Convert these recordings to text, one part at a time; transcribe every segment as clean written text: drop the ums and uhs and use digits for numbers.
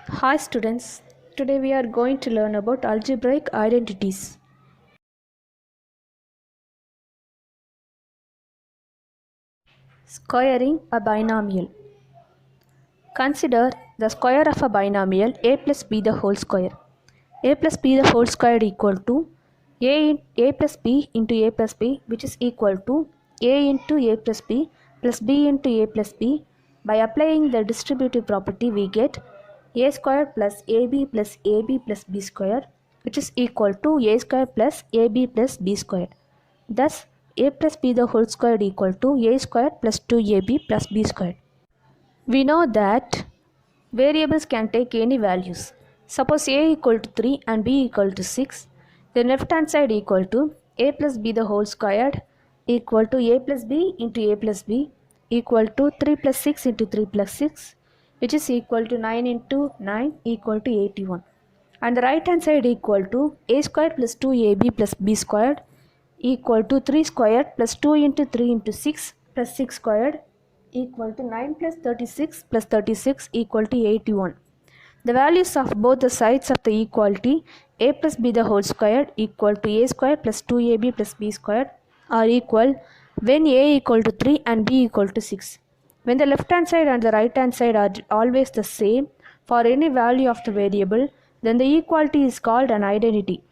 Hi students, today we are going to learn about algebraic identities. Squaring a binomial. Consider the square of a binomial a plus b the whole square. A plus b the whole square equal to a plus b into a plus b, which is equal to a into a plus b into a plus b. By applying the distributive property we get a square plus ab plus b square, which is equal to a square plus ab plus b square. Thus a plus b the whole square equal to a square plus 2ab plus b square. We know that variables can take any values. Suppose a equal to 3 and b equal to 6, then left hand side equal to a plus b the whole squared equal to a plus b into a plus b equal to 3 plus 6 into 3 plus 6, which is equal to 9 into 9 equal to 81. And the right hand side equal to a squared plus 2ab plus b squared equal to 3 squared plus 2 into 3 into 6 plus 6 squared equal to 9 plus 36 equal to 81. The values of both the sides of the equality a plus b the whole squared equal to a squared plus 2ab plus b squared are equal when a equal to 3 and b equal to 6. When the left hand side and the right hand side are always the same for any value of the variable, then the equality is called an identity.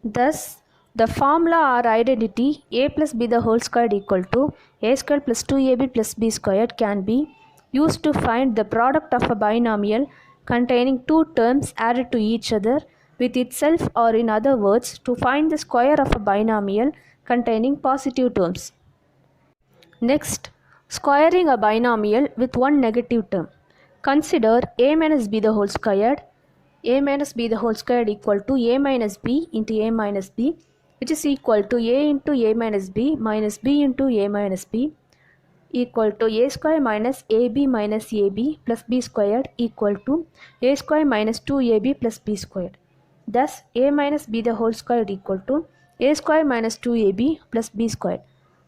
Thus, the formula or identity a plus b the whole squared equal to a squared plus 2ab plus b squared can be used to find the product of a binomial containing two terms added to each other with itself, or in other words, to find the square of a binomial containing positive terms. Next, squaring a binomial with one negative term. Consider a minus b the whole squared. A minus b the whole squared equal to a minus b into a minus b, which is equal to a into a minus b into a minus b equal to a square minus ab plus b squared equal to a square minus 2ab plus b squared. Thus, a minus b the whole squared equal to a square minus 2ab plus b squared.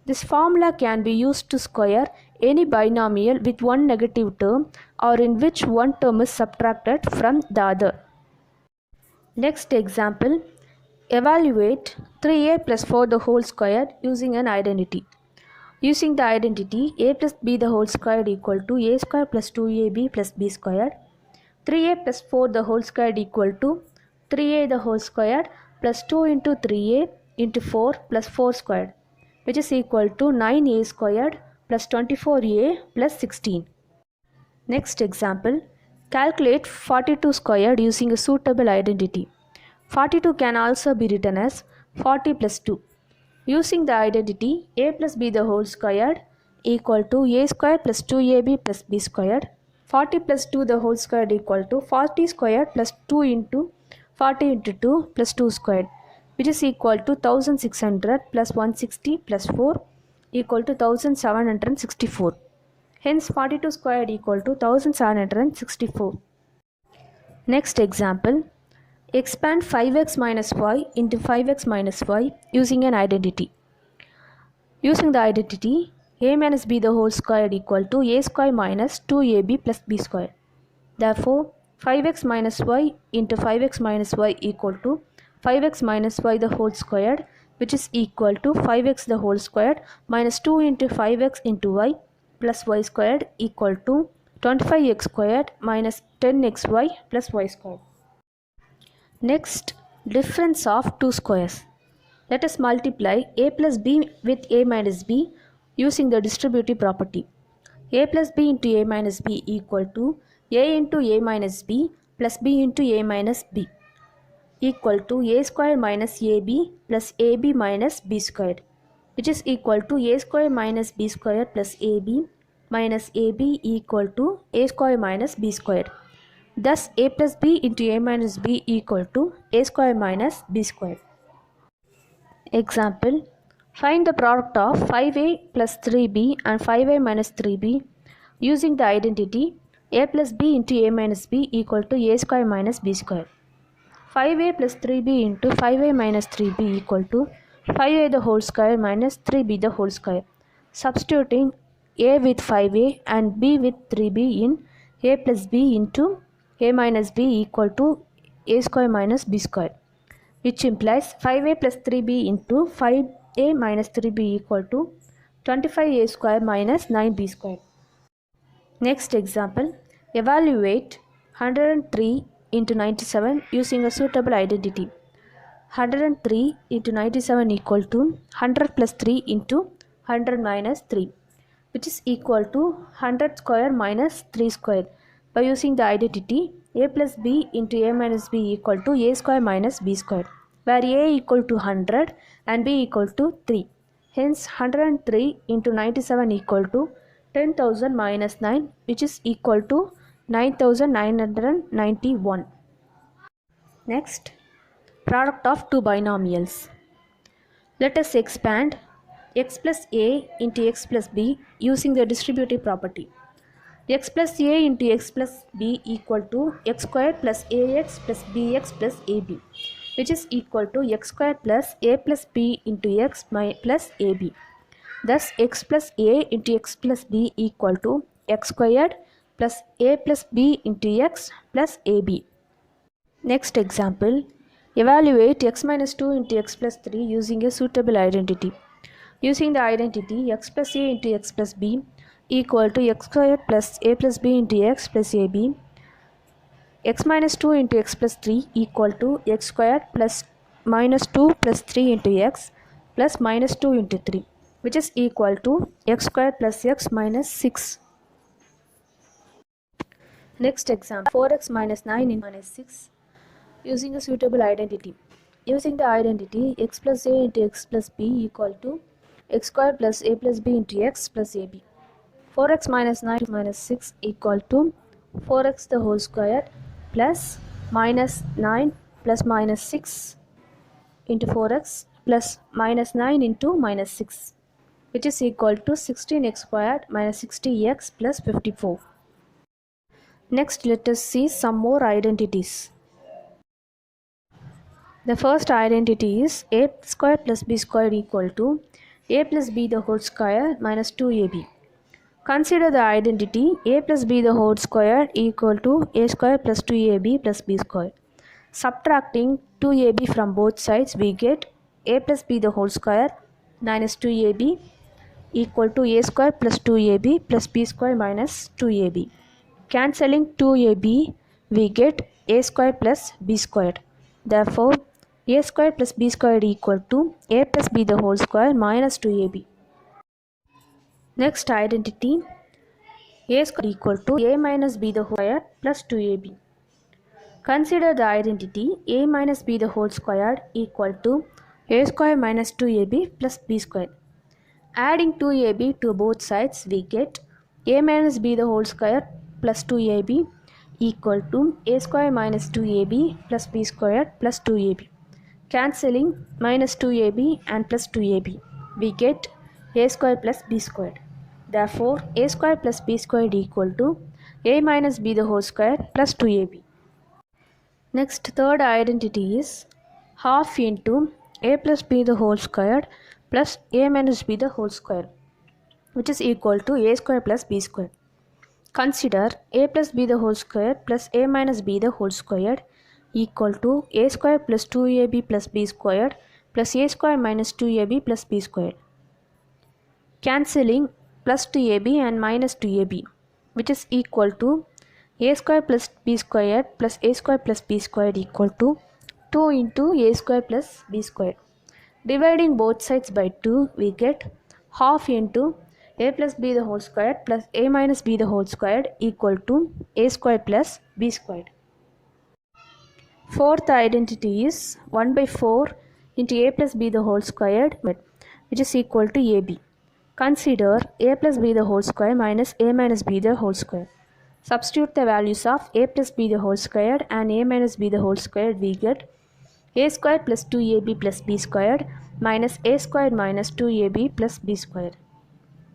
This formula can be used to square any binomial with one negative term or in which one term is subtracted from the other. Next example, evaluate 3a plus 4 the whole squared using an identity. Using the identity a plus b the whole squared equal to a square plus 2ab plus b squared, 3a plus 4 the whole squared equal to 3a the whole squared plus 2 into 3a into 4 plus 4 squared, which is equal to 9a squared plus 24a plus 16. Next example, calculate 42 squared using a suitable identity. 42 can also be written as 40 plus 2. Using the identity a plus b the whole squared equal to a squared plus 2ab plus b squared, 40 plus 2 the whole squared equal to 40 squared plus 2 into 40 into 2 plus 2 squared, which is equal to 1600 plus 160 plus 4 equal to 1764. Hence 42 squared equal to 1764. Next example, expand 5x minus y into 5x minus y using an identity. Using the identity a minus b the whole squared equal to a square minus 2ab plus b squared. Therefore, 5x minus y into 5x minus y equal to 5x minus y the whole squared, which is equal to 5x the whole squared minus 2 into 5x into y plus y squared equal to 25x squared minus 10xy plus y squared. Next, difference of two squares. Let us multiply a plus b with a minus b using the distributive property. A plus b into a minus b equal to a into a minus b plus b into a minus b equal to a square minus ab plus ab minus b squared, which is equal to a square minus b square plus ab minus ab equal to a square minus b squared. Thus, a plus b into a minus b equal to a square minus b squared. Example, find the product of 5a plus 3b and 5a minus 3b using the identity a plus b into a minus b equal to a square minus b square. 5a plus 3b into 5a minus 3b equal to 5a the whole square minus 3b the whole square. Substituting a with 5a and b with 3b in a plus b into a minus b equal to a square minus b square, which implies 5a plus 3b into 5a minus 3b equal to 25a square minus 9b square. Next example, evaluate 103 into 97 using a suitable identity. 103 into 97 equal to 100 plus 3 into 100 minus 3, which is equal to 100 square minus 3 square. By using the identity a plus b into a minus b equal to a square minus b square, where a equal to 100 and b equal to 3. Hence 103 into 97 equal to 10,000 minus 9, which is equal to 9,991. Next, product of two binomials. Let us expand x plus a into x plus b using the distributive property. X plus a into x plus b equal to x square plus ax plus bx plus ab, which is equal to x square plus a plus b into x plus ab. Thus x plus a into x plus b equal to x squared plus a plus b into x plus ab. Next example, evaluate x minus 2 into x plus 3 using a suitable identity. Using the identity x plus a into x plus b equal to x squared plus a plus b into x plus ab, x minus 2 into x plus 3 equal to x squared plus minus 2 plus 3 into x plus minus 2 into 3, which is equal to x squared plus x minus 6. Next example, 4x minus 9 into minus 6 using a suitable identity. Using the identity x plus a into x plus b equal to x squared plus a plus b into x plus ab. 4x minus 9 minus 6 equal to 4x the whole square plus minus 9 plus minus 6 into 4x plus minus 9 into minus 6, which is equal to 16x squared minus 60x plus 54. Next, let us see some more identities. The first identity is a squared plus b squared equal to a plus b the whole square minus 2ab. Consider the identity a plus b the whole square equal to a square plus 2ab plus b square. Subtracting 2ab from both sides, we get a plus b the whole square minus 2ab equal to a square plus 2ab plus b square minus 2ab. Cancelling 2ab, we get a square plus b squared. Therefore, a square plus b squared equal to a plus b the whole square minus 2ab. Next identity, a square equal to a minus b the whole square plus 2ab. Consider the identity a minus b the whole squared equal to a square minus 2ab plus b square. Adding 2ab to both sides, we get a minus b the whole square plus 2ab equal to a square minus 2ab plus b squared plus 2ab. Cancelling minus 2ab and plus 2ab, we get a square plus b squared. Therefore, a square plus b squared equal to a minus b the whole square plus 2ab. Next, third identity is half into a plus b the whole squared plus a minus b the whole square, which is equal to a square plus b square. Consider a plus b the whole square plus a minus b the whole squared equal to a square plus 2ab plus b squared plus a square minus 2ab plus b squared. Cancelling plus 2ab and minus 2ab, which is equal to a square plus b squared plus a square plus b squared equal to 2 into a square plus b squared. Dividing both sides by 2, we get half into a plus b the whole squared plus a minus b the whole squared equal to a squared plus b squared. Fourth identity is 1 by 4 into a plus b the whole squared, which is equal to ab. Consider a plus b the whole square minus a minus b the whole square. Substitute the values of a plus b the whole squared and a minus b the whole squared, we get a squared plus 2ab plus b squared minus a squared minus 2ab plus b squared.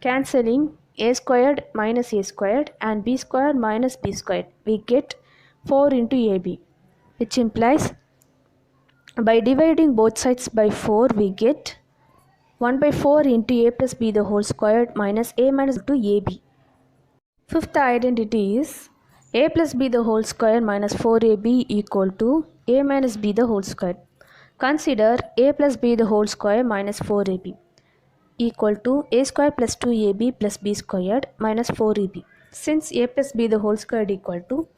Cancelling a squared minus a squared and b squared minus b squared, we get 4 into ab, which implies by dividing both sides by 4, we get 1 by 4 into a plus b the whole squared minus a minus to ab. Fifth identity is a plus b the whole square minus 4ab equal to a minus b the whole square. Consider a plus b the whole square minus 4ab equal to a square plus 2ab plus b squared minus 4ab. Since a plus b the whole square equal to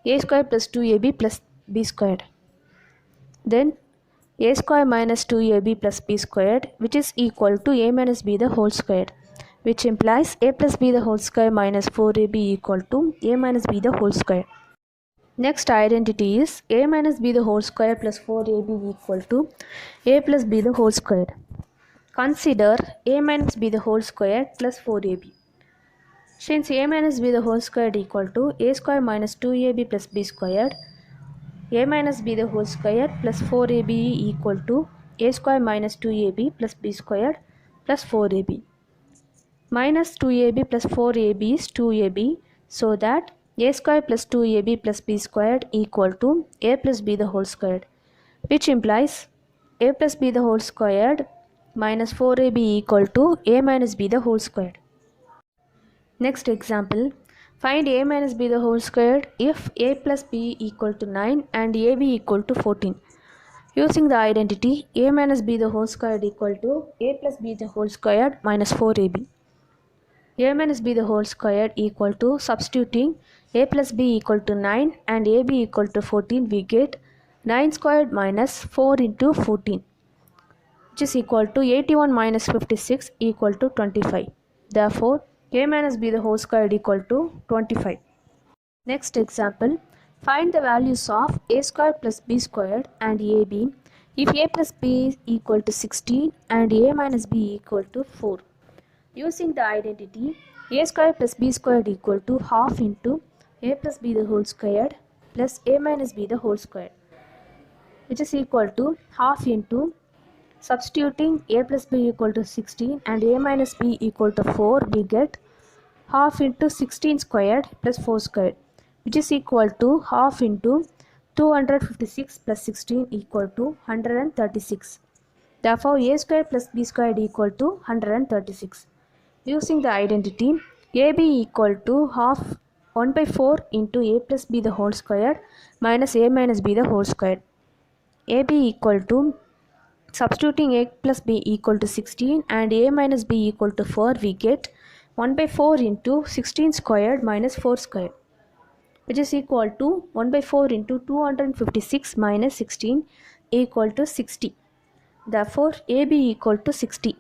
a square plus 2ab plus b squared, then a square minus 2ab plus b squared, which is equal to a minus b the whole square, which implies a plus b the whole square minus 4ab equal to a minus b the whole square. Next identity is a minus b the whole square plus 4ab equal to a plus b the whole square. Consider a minus b the whole square plus 4ab. Since a minus b the whole square equal to a square minus 2ab plus b squared, a minus b the whole square plus 4ab equal to a square minus 2ab plus b squared plus 4ab. Minus 2ab plus 4ab is 2ab, so that a square plus 2ab plus b squared equal to a plus b the whole squared, which implies a plus b the whole squared minus 4ab equal to a minus b the whole squared. Next example, find a minus b the whole squared if a plus b equal to 9 and ab equal to 14. Using the identity a minus b the whole squared equal to a plus b the whole squared minus 4ab. A minus b the whole squared equal to, substituting a plus b equal to 9 and ab equal to 14, we get 9 squared minus 4 into 14, which is equal to 81 minus 56 equal to 25. Therefore, a minus b the whole squared equal to 25. Next example, find the values of a squared plus b squared and ab if a plus b is equal to 16 and a minus b equal to 4. Using the identity a squared plus b squared equal to half into a plus b the whole squared plus a minus b the whole squared, which is equal to half into, substituting a plus b equal to 16 and a minus b equal to 4, we get half into 16 squared plus 4 squared, which is equal to half into 256 plus 16 equal to 136. Therefore, a squared plus b squared equal to 136. Using the identity ab equal to half 1 by 4 into a plus b the whole squared minus a minus b the whole squared. ab equal to, substituting a plus b equal to 16 and a minus b equal to 4, we get 1 by 4 into 16 squared minus 4 squared, which is equal to 1 by 4 into 256 minus 16 equal to 60. Therefore, ab equal to 60.